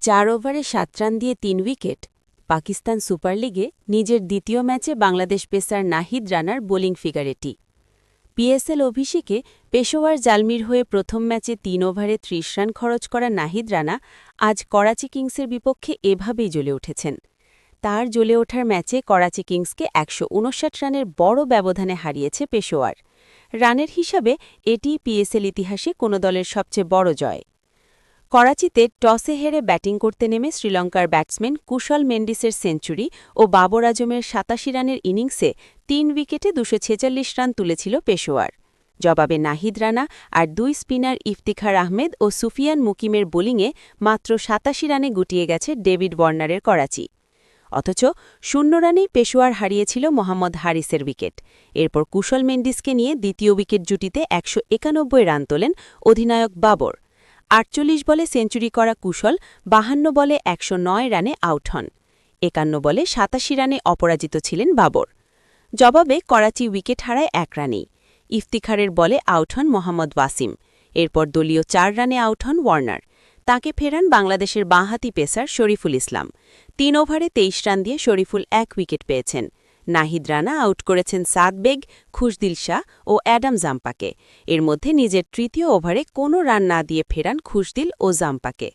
4 ওভারে 7 রান দিয়ে 3 wicket. Pakistan super লিগে নিজের দ্বিতীয় ম্যাচে বাংলাদেশ পেসার নাহিদ রানার বোলিং ফিগার এটি। পিএসএল অভিষেকে পেশোয়ার জালমির হয়ে প্রথম ম্যাচে 3 ওভারে 30 রান খরচ করা নাহিদ রানা আজ করাচি কিংসের বিপক্ষে এভাবেই জ্বলে উঠেছেন। তার জ্বলে ওঠার ম্যাচে করাচি কিংসকে 159 রানের বড় ব্যবধানে হারিয়েছে পেশোয়ার। রানের হিসাবে এটি পিএসএল ইতিহাসে কোনো দলের সবচেয়ে বড় জয়। করাচিতে টসে হেরে ব্যাটিং করতে নেমে শ্রীলঙ্কার ব্যাটসম্যান কুশল মেন্ডিসের সেঞ্চুরি ও বাবর আজমের ৮৭ রানের ইনিংসে ৩ উইকেটে ২৪৬ রান তুলেছিল পেশোয়ার। জবাবে নাহিদ রানা আর ২ স্পিনার ইফতিখার আহমেদ ও সুফিয়ান মুকিমের বোলিংয়ে মাত্র ৮৭ রানে গুটিয়ে গেছে ডেভিড ওয়ার্নারের করাচি। অথচ ০ রানেই পেশোয়ার হারিয়েছিল মোহাম্মদ হারিসের উইকেট। এরপর কুশল মেন্ডিসকে নিয়ে দ্বিতীয় উইকেট জুটিতে ১৯১ রান তোলেন অধিনায়ক বাবর। ৪৮ বলে সেঞ্চুরি করা কুশল ৫২ বলে ১০৯ রানে আউট হন। ৫১ বলে ৮৭ রানে অপরাজিত ছিলেন বাবর। জবাবে করাচি উইকেট হারায় ১ রানেই। ইফতিখারের বলে আউট হন মোহাম্মদ ওয়াসিম। এরপর দলীয় ৪ রানে আউট হন ওয়ার্নার। তাকে ফেরান বাংলাদেশের বাঁহাতি পেসার শরীফুল ইসলাম। ৩ ওভারে ২৩ রান দিয়ে শরীফুল ১ উইকেট পেয়েছেন। নাহিদ রানা আউট করেছেন সাদ বেগ, খুশদিল শাহ ও অ্যাডাম জাম্পাকে। এর মধ্যে নিজের তৃতীয় ওভারে কোনো রান না দিয়ে ফেরান খুশদিল ও জাম্পাকে।